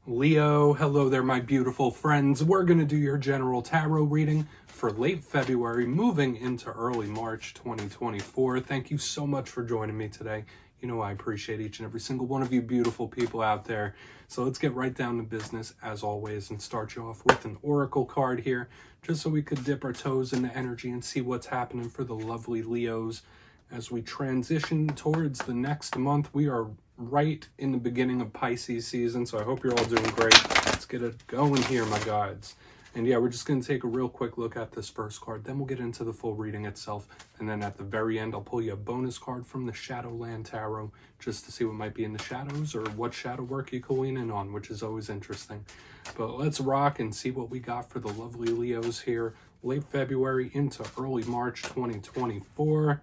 Leo, hello there, my beautiful friends. We're going to do your general tarot reading for late February, moving into early March 2024. Thank you so much for joining me today. You know I appreciate each and every single one of you beautiful people out there. So let's get right down to business, as always, and start you off with an oracle card here, just so we could dip our toes in the energy and see what's happening for the lovely Leos. As we transition towards the next month, we are right in the beginning of Pisces season, so I hope you're all doing great. Let's get it going here, my guides. And yeah, we're just going to take a real quick look at this first card, then we'll get into the full reading itself, and then at the very end, I'll pull you a bonus card from the Shadowland Tarot, just to see what might be in the shadows, or what shadow work you can lean in on, which is always interesting. But let's rock and see what we got for the lovely Leos here, late February into early March 2024.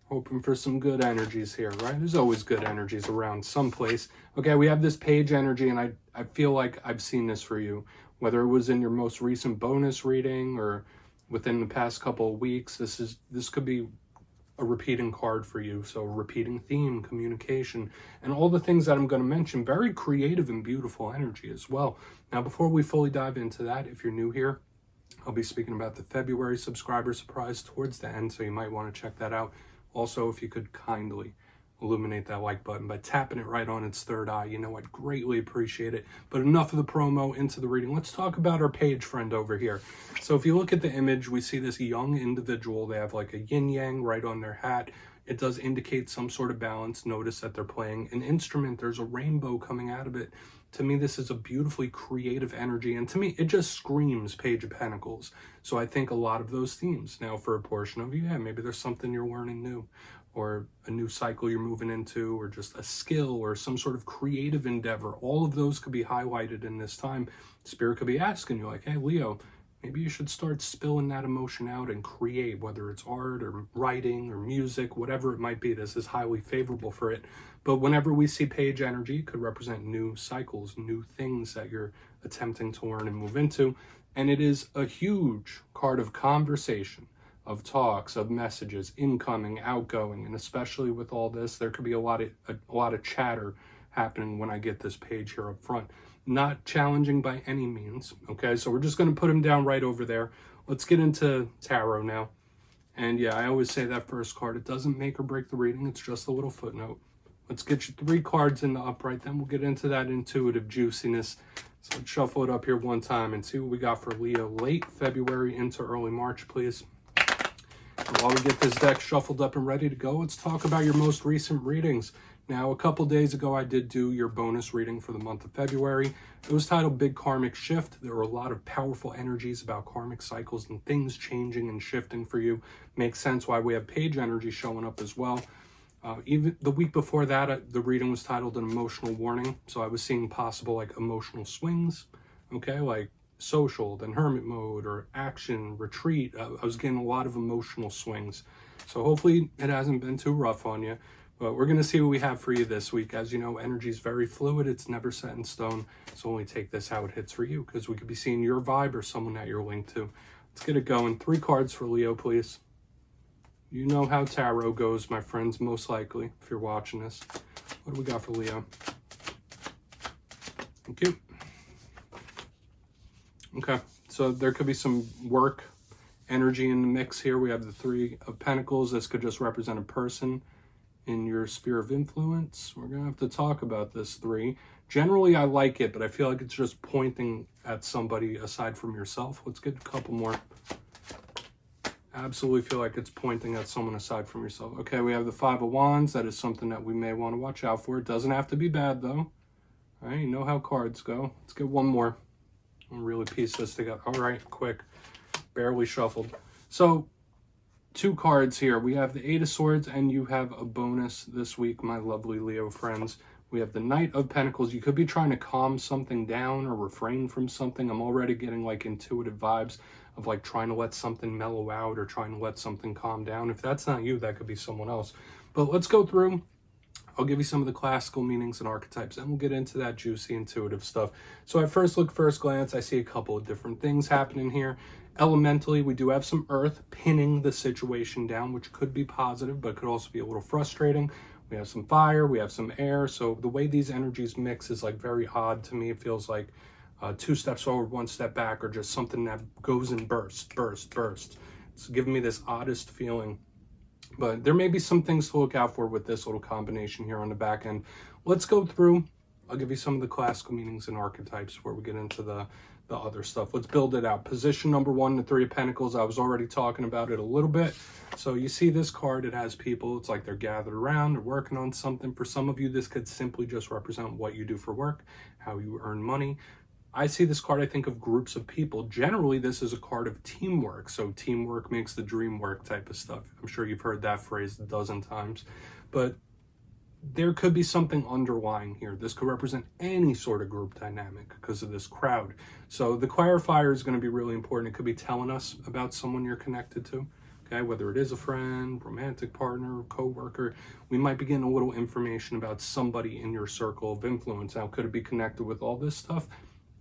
Hoping for some good energies here, right? There's always good energies around someplace. Okay, we have this page energy, and I feel like I've seen this for you. Whether it was in your most recent bonus reading or within the past couple of weeks, this could be a repeating card for you. So repeating theme, communication, and all the things that I'm going to mention. Very creative and beautiful energy as well. Now, before we fully dive into that, if you're new here, I'll be speaking about the February subscriber surprise towards the end, so you might want to check that out. Also, if you could kindly illuminate that like button by tapping it right on its third eye, you know I'd greatly appreciate it. But enough of the promo, into the reading. Let's talk about our page friend over here. So if you look at the image, we see this young individual. They have like a yin-yang right on their hat. It does indicate some sort of balance. Notice that they're playing an instrument. There's a rainbow coming out of it. To me, this is a beautifully creative energy. And to me, it just screams Page of Pentacles. So I think a lot of those themes. Now, for a portion of you, yeah, maybe there's something you're learning new, or a new cycle you're moving into, or just a skill or some sort of creative endeavor. All of those could be highlighted in this time. Spirit could be asking you like, hey, Leo, maybe you should start spilling that emotion out and create, whether it's art or writing or music, whatever it might be. This is highly favorable for it. But whenever we see page energy, it could represent new cycles, new things that you're attempting to learn and move into. And it is a huge card of conversation, of talks, of messages, incoming, outgoing. And especially with all this, there could be a lot of chatter happening when I get this page here up front. Not challenging by any means. Okay, so we're just going to put him down right over there. Let's get into tarot now. And yeah, I always say that first card, it doesn't make or break the reading. It's just a little footnote. Let's get you 3 cards in the upright, then we'll get into that intuitive juiciness. So let's shuffle it up here one time and see what we got for Leo late February into early March, please. And while we get this deck shuffled up and ready to go, let's talk about your most recent readings. Now, a couple days ago, I did do your bonus reading for the month of February. It was titled Big Karmic Shift. There were a lot of powerful energies about karmic cycles and things changing and shifting for you. Makes sense why we have page energy showing up as well. Even the week before that, the reading was titled An Emotional Warning. So I was seeing possible like emotional swings, okay, like social, then hermit mode, or action, retreat. I was getting a lot of emotional swings. So hopefully it hasn't been too rough on you. But we're going to see what we have for you this week. As you know, energy is very fluid. It's never set in stone. So only take this how it hits for you, because we could be seeing your vibe or someone that you're linked to. Let's get it going. 3 cards for Leo, please. You know how tarot goes, my friends, most likely, if you're watching this. What do we got for Leo? Thank you. Okay, so there could be some work energy in the mix here. We have the 3 of Pentacles. This could just represent a person in your sphere of influence. We're going to have to talk about this 3. Generally, I like it, but I feel like it's just pointing at somebody aside from yourself. Let's get a couple more. Absolutely feel like it's pointing at someone aside from yourself. Okay, we have the 5 of Wands. That is something that we may want to watch out for. It doesn't have to be bad, though. All right, you know how cards go. Let's get one more. I'll really piece this together. All right, quick. Barely shuffled. So, 2 cards here. We have the 8 of Swords, and you have a bonus this week, my lovely Leo friends. We have the Knight of Pentacles. You could be trying to calm something down or refrain from something. I'm already getting like intuitive vibes of like trying to let something mellow out or trying to let something calm down. If that's not you, that could be someone else. But let's go through. I'll give you some of the classical meanings and archetypes, and we'll get into that juicy intuitive stuff. So at first glance, I see a couple of different things happening here. Elementally, we do have some earth pinning the situation down, which could be positive, but could also be a little frustrating. We have some fire, we have some air. So the way these energies mix is like very odd to me. It feels like 2 steps forward, 1 step back, or just something that goes in bursts. It's giving me this oddest feeling. But there may be some things to look out for with this little combination here on the back end. Let's go through. I'll give you some of the classical meanings and archetypes before we get into the other stuff. Let's build it out. Position number 1, the 3 of Pentacles. I was already talking about it a little bit. So you see this card, it has people. It's like they're gathered around, they're working on something. For some of you, this could simply just represent what you do for work, how you earn money. I see this card, I think of groups of people. Generally, this is a card of teamwork. So teamwork makes the dream work type of stuff. I'm sure you've heard that phrase a dozen times. But there could be something underlying here. This could represent any sort of group dynamic because of this crowd. So the clarifier is going to be really important. It could be telling us about someone you're connected to. Okay, whether it is a friend, romantic partner, co-worker, we might be getting a little information about somebody in your circle of influence. Now, could it be connected with all this stuff?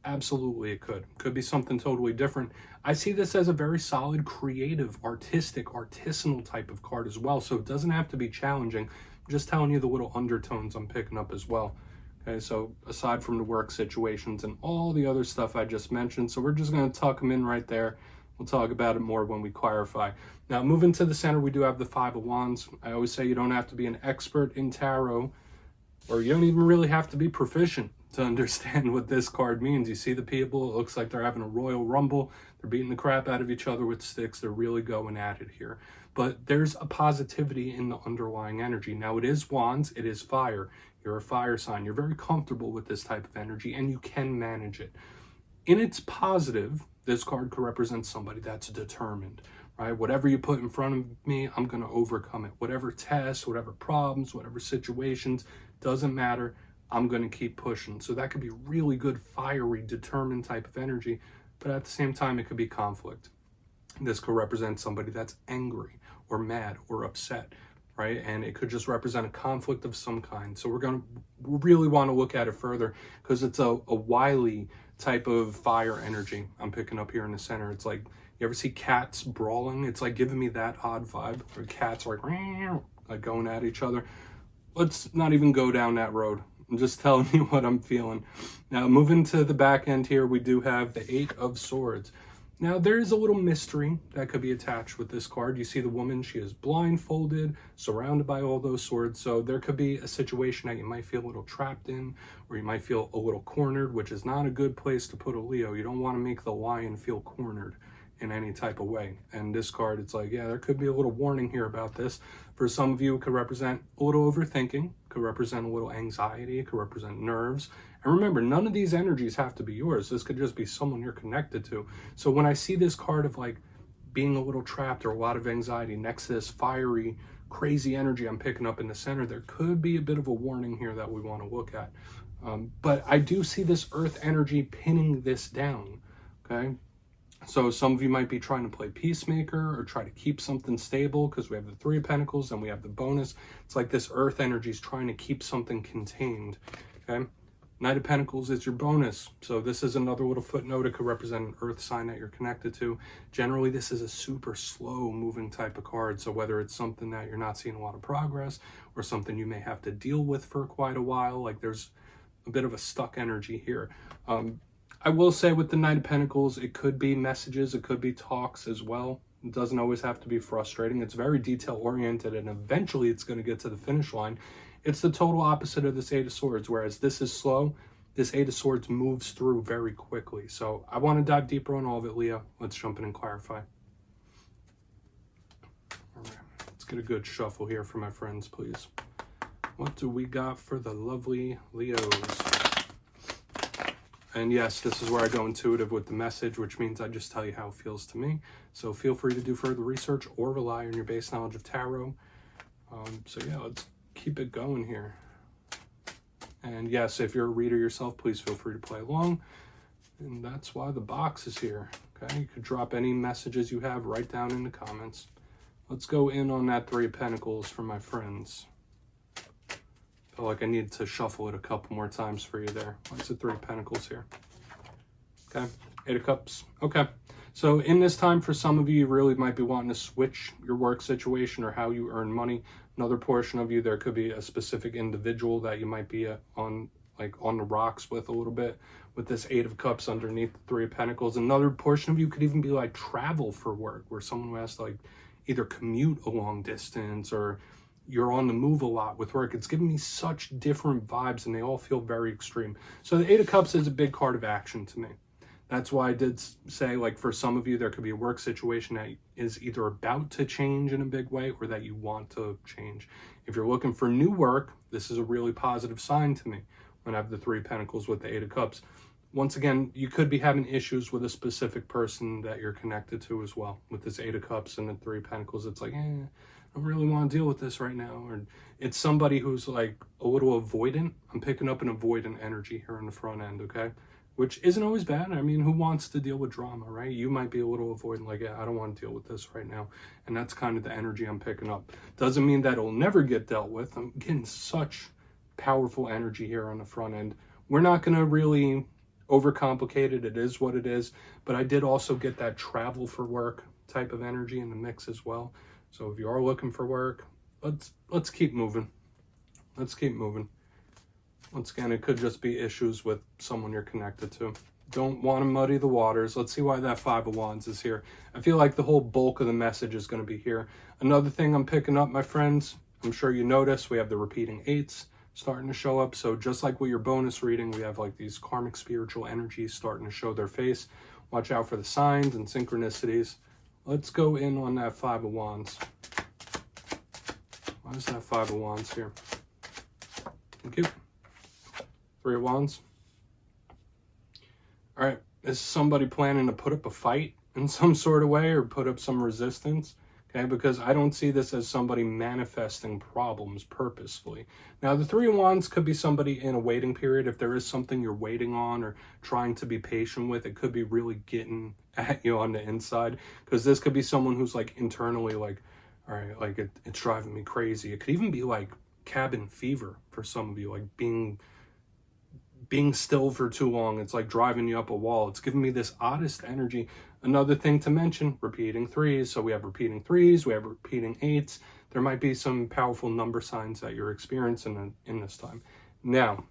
Absolutely, it could. Could be something totally different. I see this as a very solid, creative, artistic, artisanal type of card as well. So it doesn't have to be challenging. I'm just telling you the little undertones I'm picking up as well. Okay, so aside from the work situations and all the other stuff I just mentioned, so we're just going to tuck them in right there. We'll talk about it more when we clarify. Now, moving to the center, we do have the 5 of Wands. I always say you don't have to be an expert in tarot, or you don't even really have to be proficient to understand what this card means. You see the people, it looks like they're having a royal rumble. They're beating the crap out of each other with sticks. They're really going at it here. But there's a positivity in the underlying energy. Now, it is Wands, it is fire. You're a fire sign. You're very comfortable with this type of energy, and you can manage it. In its positive, this card could represent somebody that's determined, right? Whatever you put in front of me, I'm going to overcome it. Whatever tests, whatever problems, whatever situations, doesn't matter. I'm going to keep pushing. So that could be really good, fiery, determined type of energy. But at the same time, it could be conflict. This could represent somebody that's angry or mad or upset, right? And it could just represent a conflict of some kind. So we're going to really want to look at it further because it's a wily type of fire energy I'm picking up here in the center. It's like, you ever see cats brawling? It's like giving me that odd vibe where cats are like going at each other. Let's not even go down that road. I'm just telling you what I'm feeling. Now, moving to the back end here, we do have the 8 of Swords. Now, there is a little mystery that could be attached with this card. You see the woman, she is blindfolded, surrounded by all those swords. So there could be a situation that you might feel a little trapped in, or you might feel a little cornered, which is not a good place to put a Leo. You don't want to make the lion feel cornered in any type of way. And this card, it's like, yeah, there could be a little warning here about this. For some of you, it could represent a little overthinking, could represent a little anxiety, it could represent nerves. And remember, none of these energies have to be yours. This could just be someone you're connected to. So when I see this card of like being a little trapped or a lot of anxiety next to this fiery, crazy energy I'm picking up in the center, there could be a bit of a warning here that we want to look at. But I do see this earth energy pinning this down, okay? So some of you might be trying to play peacemaker or try to keep something stable because we have the 3 of Pentacles and we have the bonus. It's like this earth energy is trying to keep something contained, okay? Knight of Pentacles is your bonus. So this is another little footnote. It could represent an earth sign that you're connected to. Generally, this is a super slow moving type of card. So whether it's something that you're not seeing a lot of progress or something you may have to deal with for quite a while, like there's a bit of a stuck energy here. I will say with the Knight of Pentacles, it could be messages, it could be talks as well. It doesn't always have to be frustrating. It's very detail-oriented, and eventually it's going to get to the finish line. It's the total opposite of this 8 of Swords, whereas this is slow. This 8 of Swords moves through very quickly. So I want to dive deeper on all of it, Leo. Let's jump in and clarify. All right, let's get a good shuffle here for my friends, please. What do we got for the lovely Leos? And yes, this is where I go intuitive with the message, which means I just tell you how it feels to me. So feel free to do further research or rely on your base knowledge of tarot. So yeah, let's keep it going here. And yes, if you're a reader yourself, please feel free to play along. And that's why the box is here. Okay, you could drop any messages you have right down in the comments. Let's go in on that 3 of Pentacles for my friends. Felt like I needed to shuffle it a couple more times for you there. What's the 3 of Pentacles here? Okay, 8 of Cups. Okay, So in this time, for some of you, you really might be wanting to switch your work situation or how you earn money. Another portion of you, there could be a specific individual that you might be on the rocks with a little bit, with this Eight of Cups underneath the Three of Pentacles. Another portion of you could even be like travel for work, where someone who has to like either commute a long distance or you're on the move a lot with work. It's giving me such different vibes and they all feel very extreme. So the Eight of Cups is a big card of action to me. That's why I did say, like, for some of you, there could be a work situation that is either about to change in a big way or that you want to change. If you're looking for new work, this is a really positive sign to me when I have the Three of Pentacles with the Eight of Cups. Once again, you could be having issues with a specific person that you're connected to as well. With this Eight of Cups and the Three of Pentacles, it's like, I don't really want to deal with this right now. Or it's somebody who's like a little avoidant. I'm picking up an avoidant energy here in the front end, okay? Which isn't always bad. I mean, who wants to deal with drama, right? You might be a little avoidant, like, yeah, I don't want to deal with this right now. And that's kind of the energy I'm picking up. Doesn't mean that it'll never get dealt with. I'm getting such powerful energy here on the front end. We're not going to really overcomplicate it. It is what it is. But I did also get that travel for work type of energy in the mix as well. So if you are looking for work, let's keep moving. Let's keep moving. Once again, it could just be issues with someone you're connected to. Don't want to muddy the waters. Let's see why that Five of Wands is here. I feel like the whole bulk of the message is going to be here. Another thing I'm picking up, my friends, I'm sure you notice we have the repeating eights starting to show up. So just like with your bonus reading, we have like these karmic spiritual energies starting to show their face. Watch out for the signs and synchronicities. Let's go in on that Five of Wands. Why is that Five of Wands here? Thank you. Three of Wands. All right, is somebody planning to put up a fight in some sort of way or put up some resistance? Okay, because I don't see this as somebody manifesting problems purposefully. Now, the Three of Wands could be somebody in a waiting period. If there is something you're waiting on or trying to be patient with, it could be really getting at you on the inside. Because this could be someone who's like internally like, all right, like it's driving me crazy. It could even be like cabin fever for some of you, like being still for too long. It's like driving you up a wall. It's giving me this oddest energy. Another thing to mention, repeating threes. So we have repeating threes, we have repeating eights. There might be some powerful number signs that you're experiencing in this time. Now,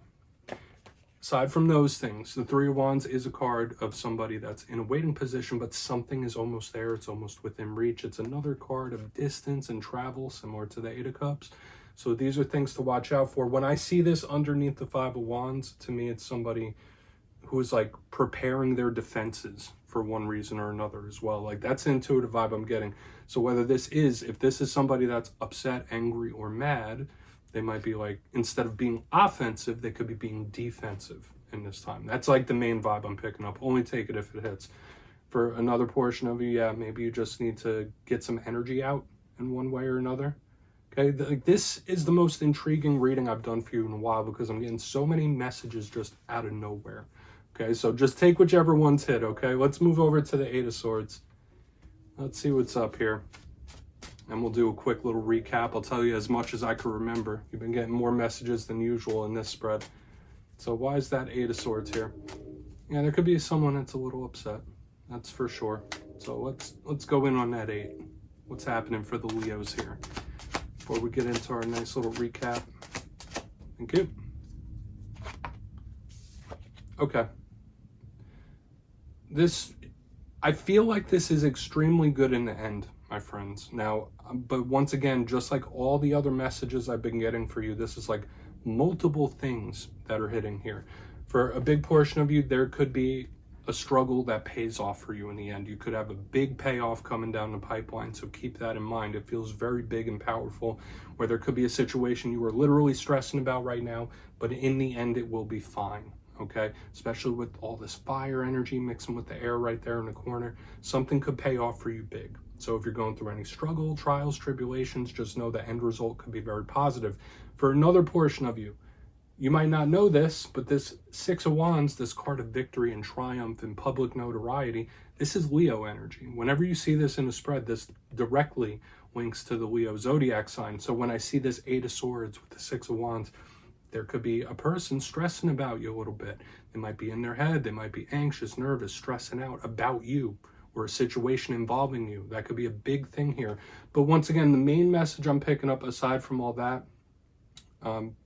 aside from those things, the Three of Wands is a card of somebody that's in a waiting position, but something is almost there. It's almost within reach. It's another card of distance and travel, similar to the Eight of Cups. So these are things to watch out for. When I see this underneath the Five of Wands, to me, it's somebody who is like preparing their defenses for one reason or another as well. Like that's the intuitive vibe I'm getting. So if this is somebody that's upset, angry, or mad, they might be like, instead of being offensive, they could be being defensive in this time. That's like the main vibe I'm picking up. Only take it if it hits. For another portion of you, yeah, maybe you just need to get some energy out in one way or another. Okay, this is the most intriguing reading I've done for you in a while because I'm getting so many messages just out of nowhere. Okay, so just take whichever one's hit, okay? Let's move over to the Eight of Swords. Let's see what's up here. And we'll do a quick little recap. I'll tell you as much as I can remember. You've been getting more messages than usual in this spread. So why is that Eight of Swords here? Yeah, there could be someone that's a little upset. That's for sure. So let's go in on that 8. What's happening for the Leos here? Before we get into our nice little recap. Thank you. Okay. I feel like this is extremely good in the end, my friends. Now, but once again, just like all the other messages I've been getting for you, this is like multiple things that are hitting here. For a big portion of you, there could be a struggle that pays off for you in the end. You could have a big payoff coming down the pipeline, so keep that in mind. It feels very big and powerful, where there could be a situation you are literally stressing about right now, but in the end, it will be fine. Okay, especially with all this fire energy mixing with the air right there in the corner, something could pay off for you big. So if you're going through any struggle, trials, tribulations, just know the end result could be very positive. For another portion of you, you might not know this, but this Six of Wands, this card of victory and triumph and public notoriety, this is Leo energy. Whenever you see this in a spread, this directly links to the Leo zodiac sign. So when I see this Eight of Swords with the Six of Wands, there could be a person stressing about you a little bit. They might be in their head. They might be anxious, nervous, stressing out about you or a situation involving you. That could be a big thing here. But once again, the main message I'm picking up, aside from all that,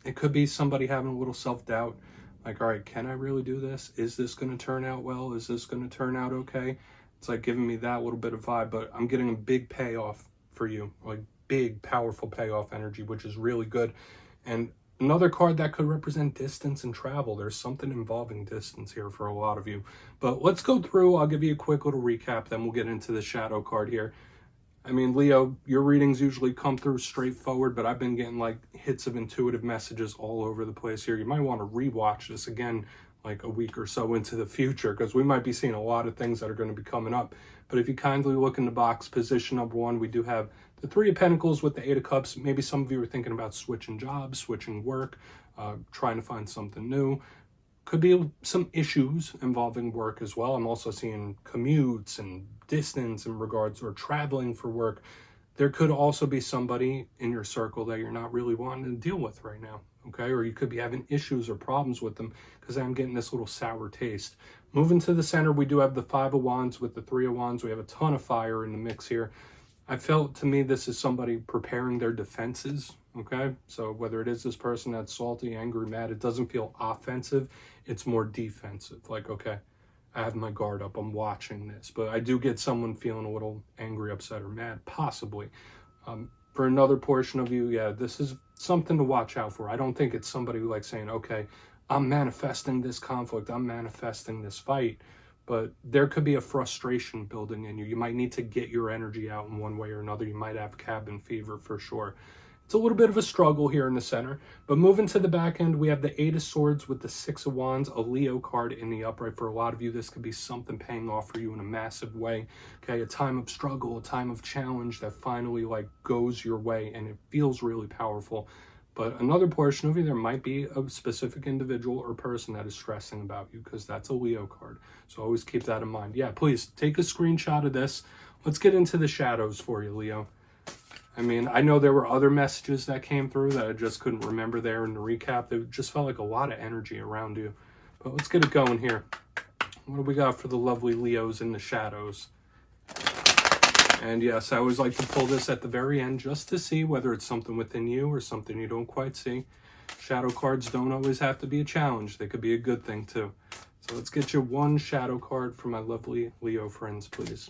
it could be somebody having a little self-doubt. Like, all right, can I really do this? Is this going to turn out well? Is this going to turn out okay? It's like giving me that little bit of vibe, but I'm getting a big payoff for you, like big, powerful payoff energy, which is really good. And another card that could represent distance and travel. There's something involving distance here for a lot of you. But let's go through. I'll give you a quick little recap, then we'll get into the shadow card here. I mean, Leo, your readings usually come through straightforward, but I've been getting like hits of intuitive messages all over the place here. You might want to rewatch this again like a week or so into the future, because we might be seeing a lot of things that are going to be coming up. But if you kindly look in the box, position number 1, we do have the 3 of Pentacles with the 8 of Cups. Maybe some of you are thinking about switching jobs, switching work, trying to find something new. Could be some issues involving work as well. I'm also seeing commutes and distance in regards, or traveling for work. There could also be somebody in your circle that you're not really wanting to deal with right now, okay? Or you could be having issues or problems with them, because I'm getting this little sour taste. Moving to the center, we do have the 5 of Wands with the 3 of Wands. We have a ton of fire in the mix here. I felt, to me, this is somebody preparing their defenses, okay? So whether it is this person that's salty, angry, mad, it doesn't feel offensive. It's more defensive. Like, okay, I have my guard up. I'm watching this. But I do get someone feeling a little angry, upset, or mad, possibly. For another portion of you, yeah, this is something to watch out for. I don't think it's somebody like saying, okay, I'm manifesting this conflict. I'm manifesting this fight. But there could be a frustration building in you. You might need to get your energy out in one way or another. You might have cabin fever for sure. It's a little bit of a struggle here in the center. But moving to the back end, we have the 8 of Swords with the 6 of Wands, a Leo card in the upright. For a lot of you, this could be something paying off for you in a massive way. Okay, a time of struggle, a time of challenge that finally like goes your way, and it feels really powerful. But another portion of you, there might be a specific individual or person that is stressing about you, because that's a Leo card. So always keep that in mind. Yeah, please take a screenshot of this. Let's get into the shadows for you, Leo. I mean, I know there were other messages that came through that I just couldn't remember there in the recap. It just felt like a lot of energy around you. But let's get it going here. What do we got for the lovely Leos in the shadows? And yes, I always like to pull this at the very end just to see whether it's something within you or something you don't quite see. Shadow cards don't always have to be a challenge. They could be a good thing too. So let's get you one shadow card for my lovely Leo friends, please.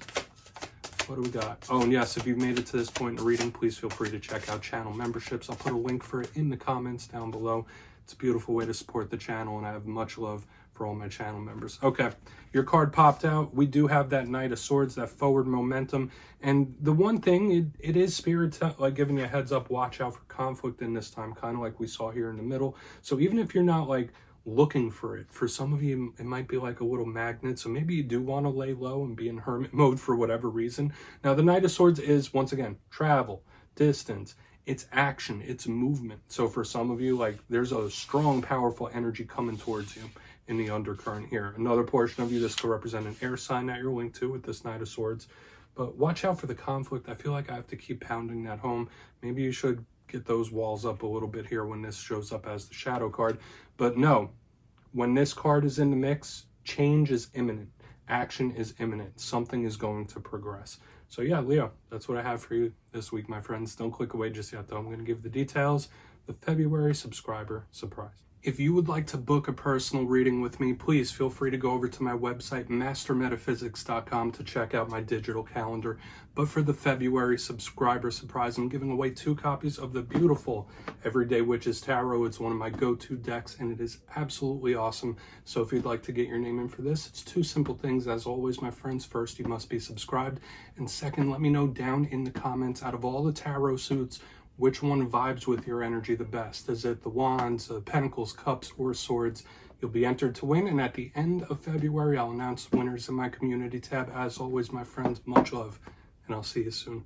What do we got? Oh, and yes, if you've made it to this point in the reading, please feel free to check out channel memberships. I'll put a link for it in the comments down below. It's a beautiful way to support the channel, and I have much love for all my channel members. Okay, your card popped out. We do have that Knight of Swords, that forward momentum. And the one thing, it is Spirit like giving you a heads up, watch out for conflict in this time, kind of like we saw here in the middle. So even if you're not like looking for it, for some of you, it might be like a little magnet. So maybe you do want to lay low and be in hermit mode for whatever reason. Now, the Knight of Swords is, once again, travel, distance. It's action, it's movement. So for some of you, like there's a strong, powerful energy coming towards you in the undercurrent here. Another portion of you, this could represent an air sign that you're linked to with this Knight of Swords. But watch out for the conflict. I feel like I have to keep pounding that home. Maybe you should get those walls up a little bit here when this shows up as the shadow card. But no, when this card is in the mix, change is imminent. Action is imminent. Something is going to progress. So yeah, Leo, that's what I have for you this week, my friends. Don't click away just yet, though. I'm going to give the details. The February subscriber surprise. If you would like to book a personal reading with me, please feel free to go over to my website, mastermetaphysics.com, to check out my digital calendar. But for the February subscriber surprise, I'm giving away 2 copies of the beautiful Everyday Witches Tarot. It's one of my go-to decks, and it is absolutely awesome. So if you'd like to get your name in for this, it's 2 simple things. As always, my friends, first, you must be subscribed. And second, let me know down in the comments, out of all the tarot suits, which one vibes with your energy the best? Is it the Wands, the Pentacles, Cups, or Swords? You'll be entered to win, and at the end of February, I'll announce winners in my community tab. As always, my friends, much love, and I'll see you soon.